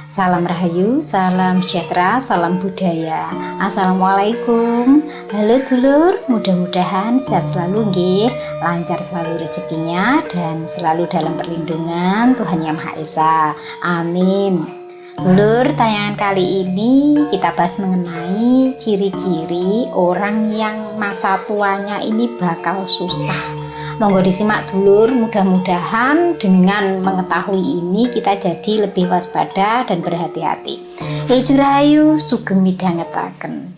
Salam Rahayu, salam sejahtera, salam budaya. Assalamualaikum. Halo dulur, mudah-mudahan sehat selalu nggih, lancar selalu rezekinya dan selalu dalam perlindungan Tuhan Yang Maha Esa. Amin. Dulur, tayangan kali ini kita bahas mengenai ciri-ciri orang yang masa tuanya ini bakal susah. Monggo disimak dulur, mudah-mudahan dengan mengetahui ini kita jadi lebih waspada dan berhati-hati. Wilujeng rahayu, sugeng midhangetaken.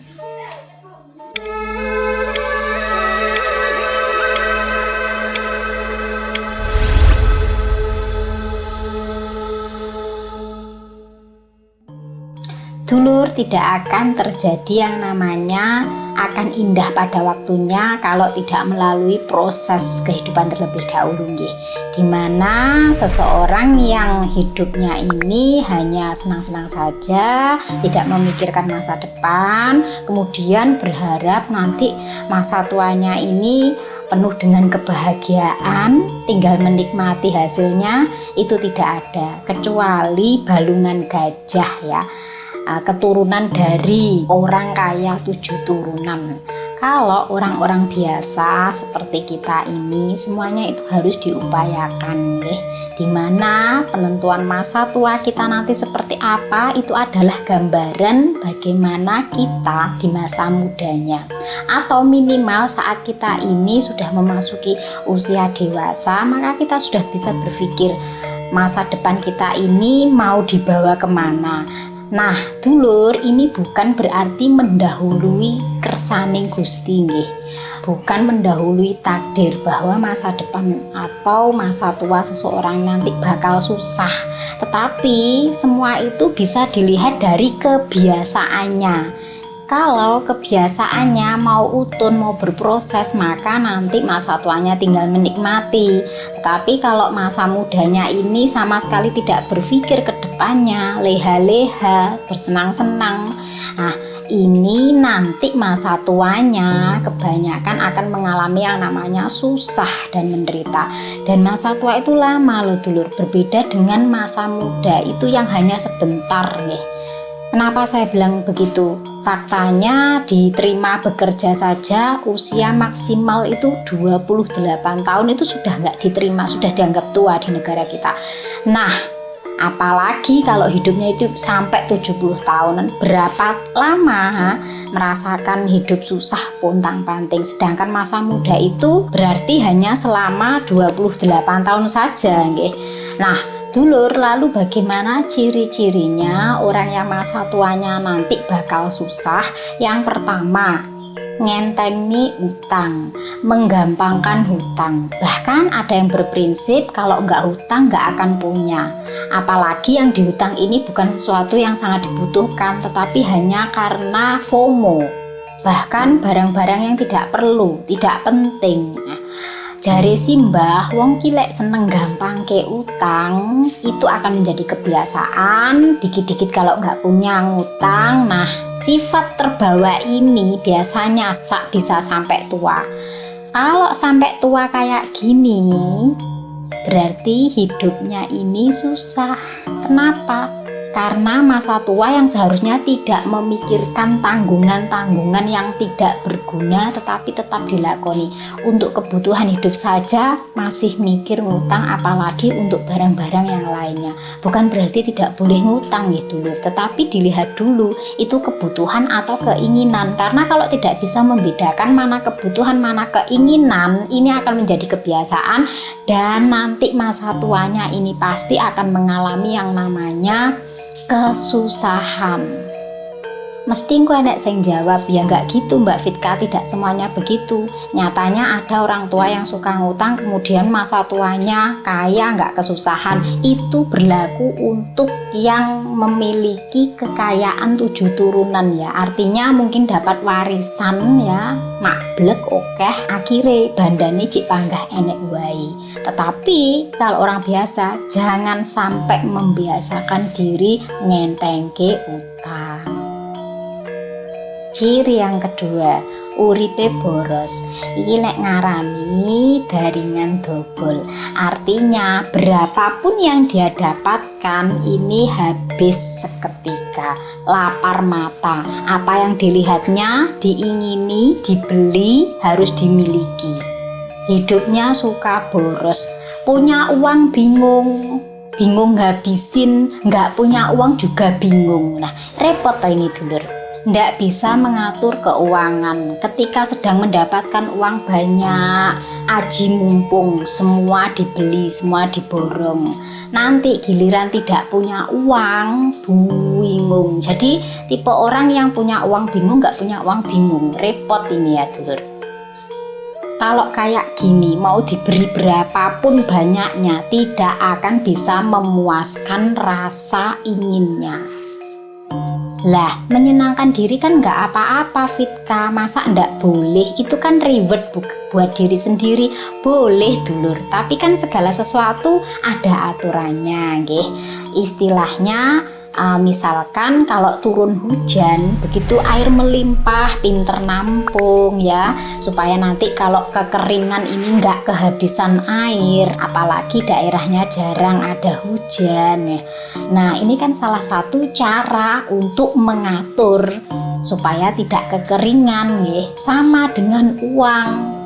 Dulur, tidak akan terjadi yang namanya akan indah pada waktunya kalau tidak melalui proses kehidupan terlebih dahulu nggih. Dimana seseorang yang hidupnya ini hanya senang-senang saja, tidak memikirkan masa depan, kemudian berharap nanti masa tuanya ini penuh dengan kebahagiaan, tinggal menikmati hasilnya, itu tidak ada, kecuali balungan gajah ya. Keturunan dari orang kaya 7 turunan. Kalau orang-orang biasa seperti kita ini, semuanya itu harus diupayakan deh. Dimana penentuan masa tua kita nanti seperti apa, itu adalah gambaran bagaimana kita di masa mudanya. Atau minimal saat kita ini sudah memasuki usia dewasa, maka kita sudah bisa berpikir masa depan kita ini mau dibawa kemana. Nah, dulur, ini bukan berarti mendahului kersaning Gusti nggih. Bukan mendahului takdir bahwa masa depan atau masa tua seseorang nanti bakal susah. Tetapi semua itu bisa dilihat dari kebiasaannya. Kalau kebiasaannya mau utun, mau berproses, maka nanti masa tuanya tinggal menikmati. Tetapi kalau masa mudanya ini sama sekali tidak berpikir ke depannya, leha-leha, bersenang-senang. Nah, ini nanti masa tuanya kebanyakan akan mengalami yang namanya susah dan menderita. Dan masa tua itu lama loh dulur, berbeda dengan masa muda itu yang hanya sebentar nih. Kenapa saya bilang begitu? Faktanya diterima bekerja saja usia maksimal itu 28 tahun itu sudah nggak diterima, sudah dianggap tua di negara kita. Nah, apalagi kalau hidupnya itu sampai 70 tahunan, berapa lama merasakan hidup susah pontang-panting. Sedangkan masa muda itu berarti hanya selama 28 tahun saja nggih. Nah, dulur, lalu bagaimana ciri-cirinya orang yang masa tuanya nanti bakal susah? Yang pertama, ngentengi utang, menggampangkan hutang. Bahkan ada yang berprinsip kalau nggak hutang nggak akan punya. Apalagi yang dihutang ini bukan sesuatu yang sangat dibutuhkan, tetapi hanya karena FOMO. Bahkan barang-barang yang tidak perlu, tidak penting. Jare simbah, wong kilek seneng gampang ke utang, itu akan menjadi kebiasaan. Dikit-dikit kalau nggak punya ngutang. Nah, sifat terbawa ini biasanya bisa sampai tua. Kalau sampai tua kayak gini, berarti hidupnya ini susah. Kenapa? Karena masa tua yang seharusnya tidak memikirkan tanggungan-tanggungan yang tidak berguna tetapi tetap dilakoni. Untuk kebutuhan hidup saja masih mikir ngutang, apalagi untuk barang-barang yang lainnya. Bukan berarti tidak boleh ngutang gitu loh, tetapi dilihat dulu itu kebutuhan atau keinginan. Karena kalau tidak bisa membedakan mana kebutuhan, mana keinginan, ini akan menjadi kebiasaan dan nanti masa tuanya ini pasti akan mengalami yang namanya kesusahan. Mesti engko enek sing jawab, ya enggak gitu Mbak Fitka, tidak semuanya begitu. Nyatanya ada orang tua yang suka ngutang kemudian masa tuanya kaya enggak kesusahan. Itu berlaku untuk yang memiliki kekayaan 7 turunan ya. Artinya mungkin dapat warisan ya, mablek okeh, akhire bandane cik panggah enek wae. Tetapi kalau orang biasa jangan sampai membiasakan diri ngentengke utang. Ciri yang kedua, uripe boros. Iki lek ngarani daringan dobol. Artinya berapapun yang dia dapat dapatkan ini habis seketika, lapar mata. Apa yang dilihatnya, diingini, dibeli, harus dimiliki. Hidupnya suka boros, punya uang bingung habisin, nggak punya uang juga bingung. Nah, repot ini dulur. Nggak bisa mengatur keuangan ketika sedang mendapatkan uang banyak, aji mumpung, semua dibeli, semua diborong. Nanti giliran tidak punya uang, bingung. Jadi tipe orang yang punya uang bingung, nggak punya uang bingung. Repot ini ya dulur. Kalau kayak gini mau diberi berapapun banyaknya tidak akan bisa memuaskan rasa inginnya. Lah, menyenangkan diri kan nggak apa-apa Fitka, masa ndak boleh? Itu kan reward buat diri sendiri. Boleh dulur, tapi kan segala sesuatu ada aturannya, nggih. Istilahnya misalkan kalau turun hujan, begitu air melimpah, pinter nampung ya, supaya nanti kalau kekeringan ini nggak kehabisan air, apalagi daerahnya jarang ada hujan ya. Nah, ini kan salah satu cara untuk mengatur supaya tidak kekeringan ya. Sama dengan uang.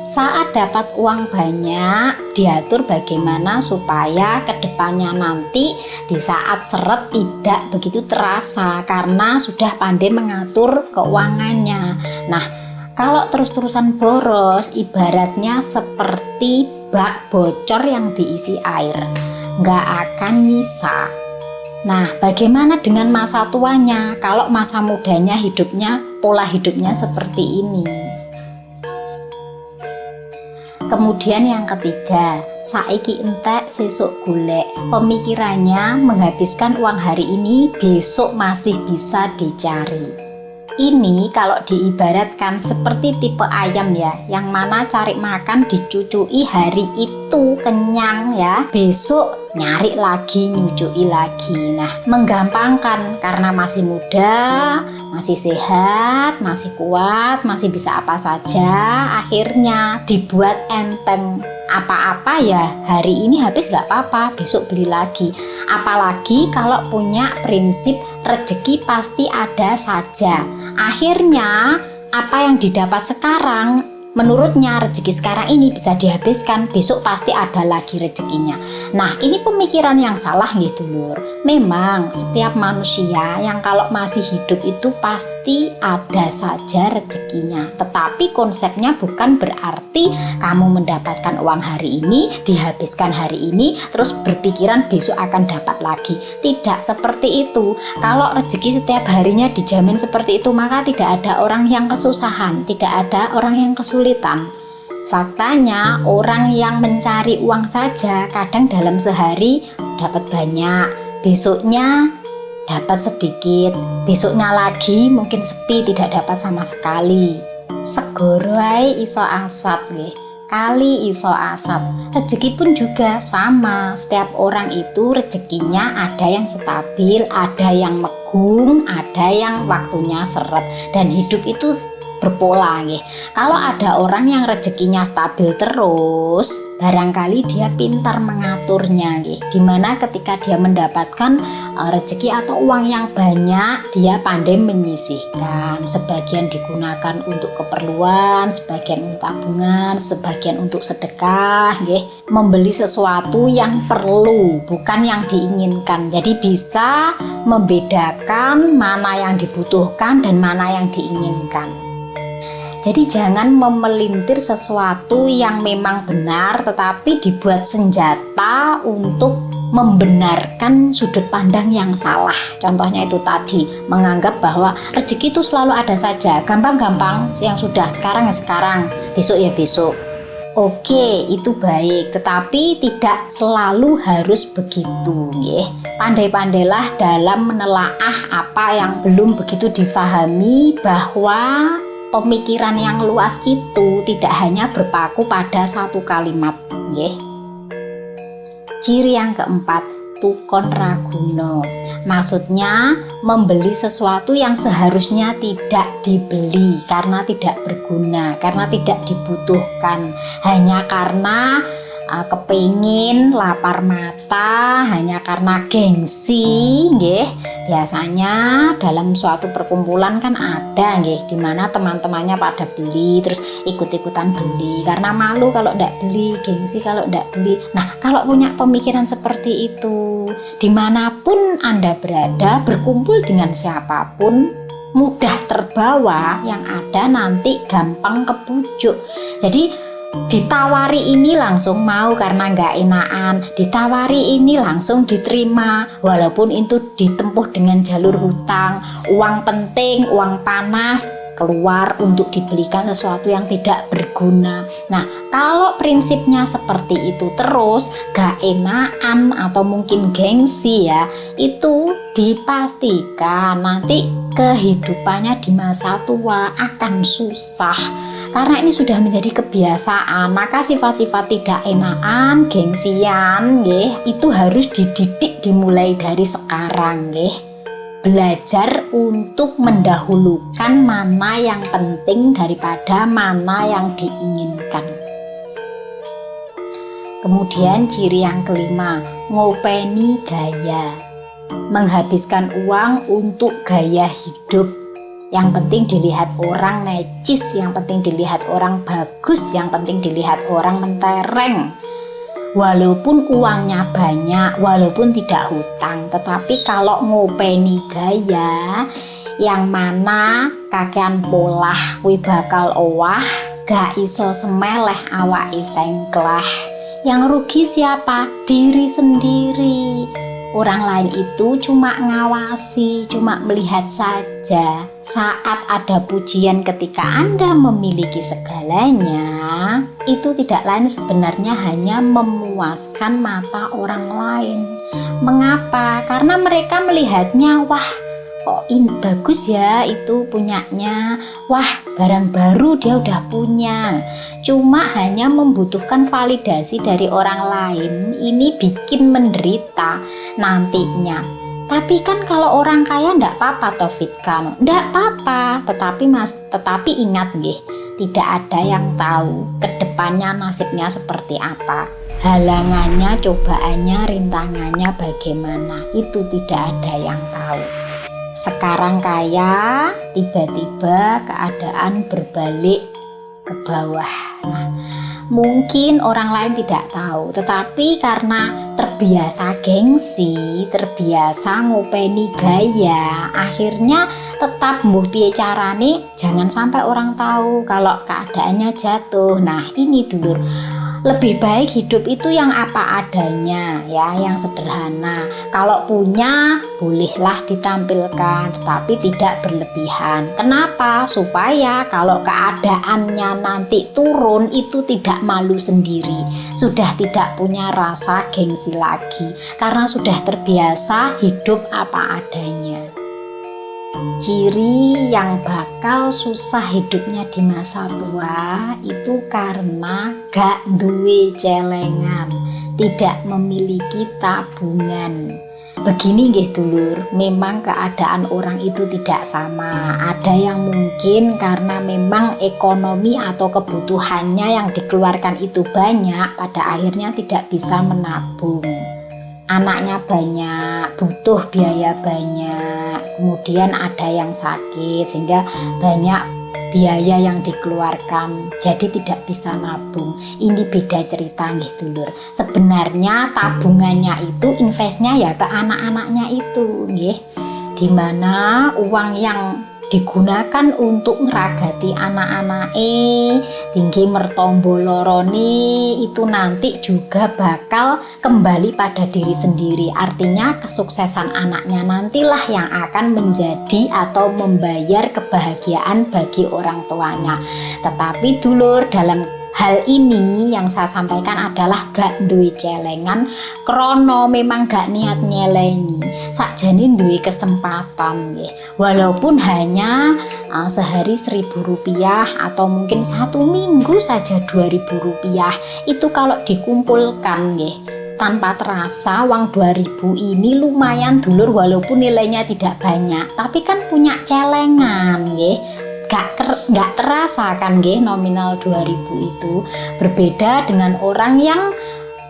Saat dapat uang banyak, diatur bagaimana supaya kedepannya nanti di saat seret tidak begitu terasa karena sudah pandai mengatur keuangannya. Nah, kalau terus-terusan boros, ibaratnya seperti bak bocor yang diisi air, nggak akan nyisa. Nah, bagaimana dengan masa tuanya? Kalau masa mudanya pola hidupnya seperti ini. Kemudian yang ketiga, saiki entek sesuk golek. Pemikirannya menghabiskan uang hari ini, besok masih bisa dicari. Ini kalau diibaratkan seperti tipe ayam ya, yang mana cari makan dicucui hari itu kenyang ya, besok nyari lagi, nyucui lagi. Nah, menggampangkan karena masih muda, masih sehat, masih kuat, masih bisa apa saja, akhirnya dibuat enteng. Apa-apa ya, hari ini habis gak apa-apa, besok beli lagi. Apalagi kalau punya prinsip rezeki pasti ada saja. Akhirnya apa yang didapat sekarang, menurutnya rezeki sekarang ini bisa dihabiskan, besok pasti ada lagi rezekinya. Nah, ini pemikiran yang salah gitu lur. Memang setiap manusia yang kalau masih hidup itu pasti ada saja rezekinya. Tetapi konsepnya bukan berarti kamu mendapatkan uang hari ini, dihabiskan hari ini, terus berpikiran besok akan dapat lagi. Tidak seperti itu. Kalau rezeki setiap harinya dijamin seperti itu, maka tidak ada orang yang kesusahan, tidak ada orang yang kesulitan. Faktanya orang yang mencari uang saja kadang dalam sehari dapat banyak, besoknya dapat sedikit, besoknya lagi mungkin sepi, tidak dapat sama sekali. Segoro ae iso asat nggih, kali iso asat. Rezeki pun juga sama, setiap orang itu rezekinya ada yang stabil, ada yang megung, ada yang waktunya seret, dan hidup itu berpola nggih. Kalau ada orang yang rezekinya stabil terus, barangkali dia pintar mengaturnya nggih. Dimana ketika dia mendapatkan rezeki atau uang yang banyak, dia pandai menyisihkan. Sebagian digunakan untuk keperluan, sebagian untuk tabungan, sebagian untuk sedekah nggih. Membeli sesuatu yang perlu, bukan yang diinginkan. Jadi bisa membedakan mana yang dibutuhkan dan mana yang diinginkan. Jadi jangan memelintir sesuatu yang memang benar tetapi dibuat senjata untuk membenarkan sudut pandang yang salah. Contohnya itu tadi, menganggap bahwa rezeki itu selalu ada saja, gampang-gampang, yang sudah sekarang ya sekarang, besok ya besok. Oke, itu baik, tetapi tidak selalu harus begitu nggih. Pandai-pandailah dalam menelaah apa yang belum begitu difahami, bahwa pemikiran yang luas itu tidak hanya berpaku pada satu kalimat nggih. Ciri yang keempat, tukon raguno. Maksudnya membeli sesuatu yang seharusnya tidak dibeli karena tidak berguna, karena tidak dibutuhkan, hanya karena kepingin, lapar mata hanya karena gengsi nggih. Biasanya dalam suatu perkumpulan kan ada nggih, di mana teman-temannya pada beli terus ikut-ikutan beli karena malu kalau ndak beli, gengsi kalau ndak beli. Nah, kalau punya pemikiran seperti itu, dimanapun Anda berada, berkumpul dengan siapapun, mudah terbawa, yang ada nanti gampang kebujuk. Jadi ditawari ini langsung mau karena nggak enakan, ditawari ini langsung diterima walaupun itu ditempuh dengan jalur hutang, uang penting, uang panas keluar untuk dibelikan sesuatu yang tidak berguna. Nah, kalau prinsipnya seperti itu terus, gak enakan atau mungkin gengsi ya, itu dipastikan nanti kehidupannya di masa tua akan susah. Karena ini sudah menjadi kebiasaan, maka sifat-sifat tidak enakan, gengsian, itu harus dididik dimulai dari sekarang, belajar untuk mendahulukan mana yang penting daripada mana yang diinginkan. Kemudian ciri yang kelima, ngopeni gaya, menghabiskan uang untuk gaya hidup. Yang penting dilihat orang necis, yang penting dilihat orang bagus, yang penting dilihat orang mentereng. Walaupun uangnya banyak, walaupun tidak hutang, tetapi kalau ngopeni gaya, yang mana kakean polah kuwi bakal owah, gak iso semeleh awake sengklah. Yang rugi siapa? Diri sendiri. Orang lain itu cuma ngawasi, cuma melihat saja. Saat ada pujian ketika Anda memiliki segalanya, itu tidak lain sebenarnya hanya memuaskan mata orang lain. Mengapa? Karena mereka melihatnya, wah, kok ini bagus ya itu punyanya, wah barang baru dia udah punya. Cuma hanya membutuhkan validasi dari orang lain, ini bikin menderita nantinya. Tapi kan kalau orang kaya ndak apa-apa Taufik kan, ndak apa-apa, tetapi ingat nggih, tidak ada yang tahu kedepannya nasibnya seperti apa. Halangannya, cobaannya, rintangannya bagaimana, itu tidak ada yang tahu. Sekarang kaya, tiba-tiba keadaan berbalik ke bawah. Nah, mungkin orang lain tidak tahu, tetapi karena terbiasa gengsi, terbiasa ngopeni gaya, akhirnya tetap mbuh piye carane jangan sampai orang tahu kalau keadaannya jatuh. Nah, ini dulur, lebih baik hidup itu yang apa adanya ya, yang sederhana. Kalau punya bolehlah ditampilkan, tetapi tidak berlebihan. Kenapa? Supaya kalau keadaannya nanti turun itu tidak malu sendiri, sudah tidak punya rasa gengsi lagi karena sudah terbiasa hidup apa adanya. Ciri yang bakal susah hidupnya di masa tua itu karena gak duwe celengan, tidak memiliki tabungan. Begini nggih dulur, memang keadaan orang itu tidak sama. Ada yang mungkin karena memang ekonomi atau kebutuhannya yang dikeluarkan itu banyak, pada akhirnya tidak bisa menabung. Anaknya banyak, butuh biaya banyak, kemudian ada yang sakit sehingga banyak biaya yang dikeluarkan, jadi tidak bisa nabung. Ini beda cerita nggih dulur. Sebenarnya tabungannya itu investnya ya ke anak-anaknya itu nggih, dimana uang yang digunakan untuk ngeragati anak-anake, tinggi mertombo lorone, itu nanti juga bakal kembali pada diri sendiri. Artinya kesuksesan anaknya nantilah yang akan menjadi atau membayar kebahagiaan bagi orang tuanya. Tetapi dulur, dalam hal ini yang saya sampaikan adalah gak duwe celengan krono memang gak niat nyelengi, sakjane duwe kesempatan nggih. Walaupun hanya sehari Rp1.000 atau mungkin 1 minggu saja Rp2.000, itu kalau dikumpulkan nggih tanpa terasa uang 2.000 ini lumayan dulur, walaupun nilainya tidak banyak, tapi kan punya celengan nggih. nggak terasa kan nggih nominal 2.000 itu. Berbeda dengan orang yang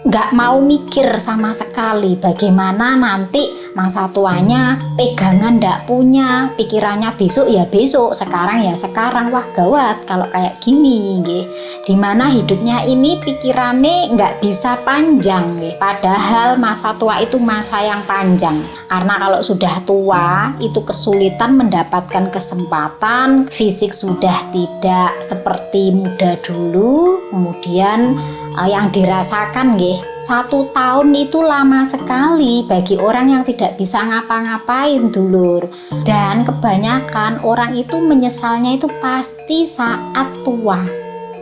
nggak mau mikir sama sekali bagaimana nanti masa tuanya, pegangan nggak punya, pikirannya besok ya besok, sekarang ya sekarang. Wah gawat kalau kayak gini nggih. Dimana hidupnya ini pikirannya nggak bisa panjang nggih. Padahal masa tua itu masa yang panjang. Karena kalau sudah tua itu kesulitan mendapatkan kesempatan, fisik sudah tidak seperti muda dulu. Kemudian yang dirasakan nggih, 1 tahun itu lama sekali bagi orang yang tidak bisa ngapa-ngapain dulur. Dan kebanyakan orang itu menyesalnya itu pasti saat tua.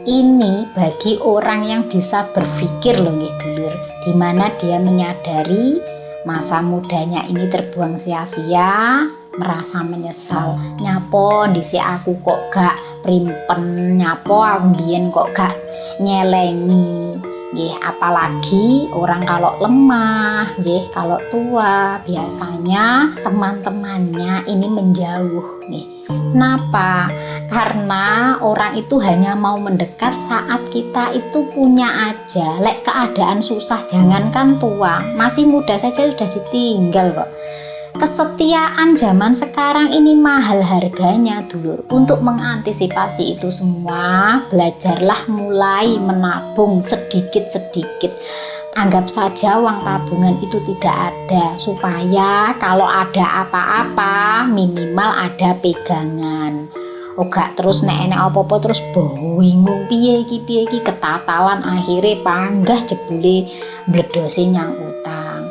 Ini bagi orang yang bisa berpikir loh nggih dulur, dimana dia menyadari masa mudanya ini terbuang sia-sia, merasa menyesal. Nyapo ndisi aku kok gak primpen, nyapo aku mbiyen kok gak nyelengi nggih. Apalagi orang kalau lemah nggih, kalau tua biasanya teman-temannya ini menjauh nih. Kenapa? Karena orang itu hanya mau mendekat saat kita itu punya aja. Lek keadaan susah, jangankan tua, masih muda saja sudah ditinggal kok. Kesetiaan zaman sekarang ini mahal harganya dulur. Untuk mengantisipasi itu semua, belajarlah mulai menabung sedikit-sedikit. Anggap saja uang tabungan itu tidak ada, supaya kalau ada apa-apa minimal ada pegangan. Gak terus nek apa-apa terus bingung piye iki ketatalan, akhirnya panggah jebule bledose nyang utang.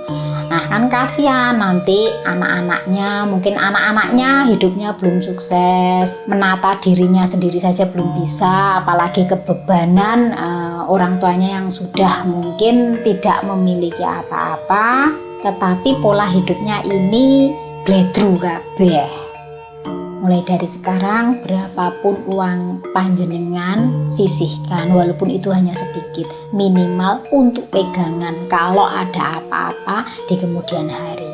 Nah kan kasihan nanti anak-anaknya, mungkin anak-anaknya hidupnya belum sukses, menata dirinya sendiri saja belum bisa, apalagi kebebanan orang tuanya yang sudah mungkin tidak memiliki apa-apa, tetapi pola hidupnya ini bledru kabeh. Mulai dari sekarang berapapun uang panjenengan sisihkan, walaupun itu hanya sedikit, minimal untuk pegangan kalau ada apa-apa di kemudian hari.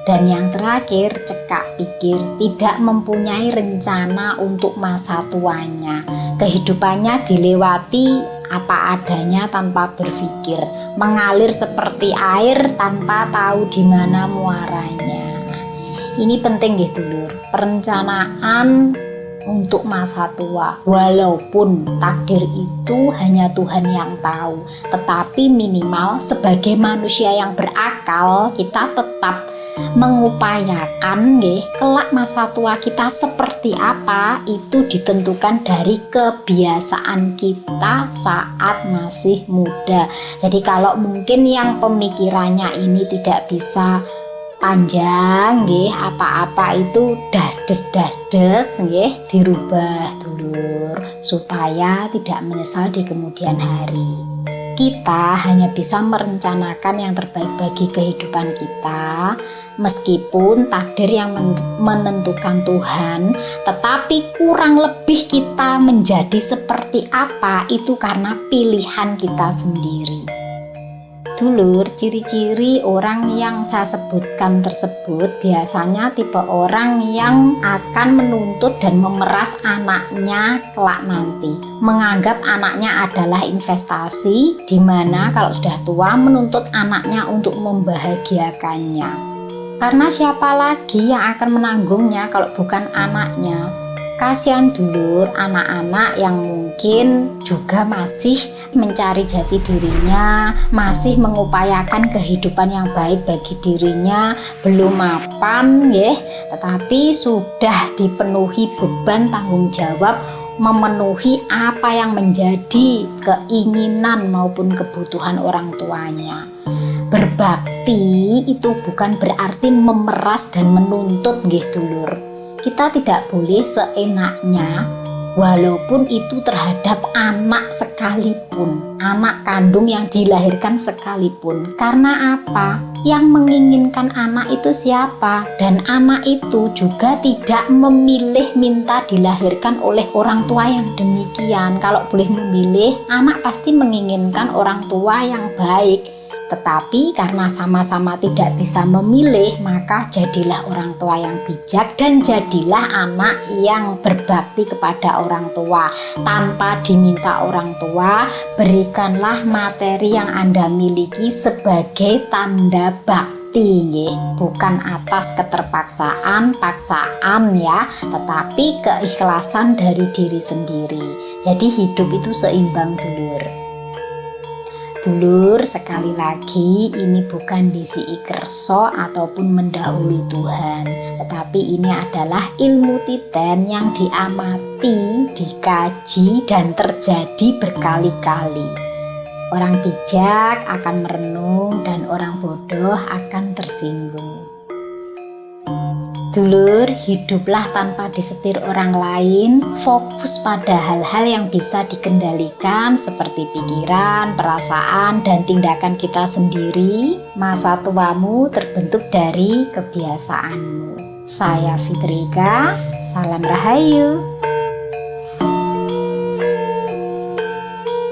Dan yang terakhir, cekak pikir, tidak mempunyai rencana untuk masa tuanya. Kehidupannya dilewati apa adanya tanpa berpikir, mengalir seperti air tanpa tahu di mana muaranya. Ini penting gitu dulur, perencanaan untuk masa tua. Walaupun takdir itu hanya Tuhan yang tahu, tetapi minimal sebagai manusia yang berakal kita tetap mengupayakan kelak masa tua kita seperti apa itu ditentukan dari kebiasaan kita saat masih muda. Jadi kalau mungkin yang pemikirannya ini tidak bisa panjang nggih, apa-apa itu das-des nggih, dirubah dulur supaya tidak menyesal di kemudian hari. Kita hanya bisa merencanakan yang terbaik bagi kehidupan kita, meskipun takdir yang menentukan Tuhan, tetapi kurang lebih kita menjadi seperti apa itu karena pilihan kita sendiri. Dulur, ciri-ciri orang yang saya sebutkan tersebut biasanya tipe orang yang akan menuntut dan memeras anaknya kelak nanti, menganggap anaknya adalah investasi, di mana kalau sudah tua menuntut anaknya untuk membahagiakannya. Karena siapa lagi yang akan menanggungnya kalau bukan anaknya? Kasihan dulur, anak-anak yang mungkin juga masih mencari jati dirinya, masih mengupayakan kehidupan yang baik bagi dirinya, belum mapan tetapi sudah dipenuhi beban tanggung jawab memenuhi apa yang menjadi keinginan maupun kebutuhan orang tuanya. Berbakti itu bukan berarti memeras dan menuntut dulur. Kita tidak boleh seenaknya, walaupun itu terhadap anak sekalipun, anak kandung yang dilahirkan sekalipun. Karena apa? Yang menginginkan anak itu siapa? Dan anak itu juga tidak memilih minta dilahirkan oleh orang tua yang demikian. Kalau boleh memilih, anak pasti menginginkan orang tua yang baik. Tetapi karena sama-sama tidak bisa memilih, maka jadilah orang tua yang bijak dan jadilah anak yang berbakti kepada orang tua. Tanpa diminta orang tua, berikanlah materi yang Anda miliki sebagai tanda bakti, bukan atas keterpaksaan, paksaan ya, tetapi keikhlasan dari diri sendiri. Jadi hidup itu seimbang, dulur. Dulur, sekali lagi ini bukan disi kerso ataupun mendahului Tuhan, tetapi ini adalah ilmu titen yang diamati, dikaji, dan terjadi berkali-kali. Orang bijak akan merenung dan orang bodoh akan tersinggung. Dulur, hiduplah tanpa disetir orang lain, fokus pada hal-hal yang bisa dikendalikan seperti pikiran, perasaan, dan tindakan kita sendiri. Masa tuamu terbentuk dari kebiasaanmu. Saya Fitrika, salam rahayu.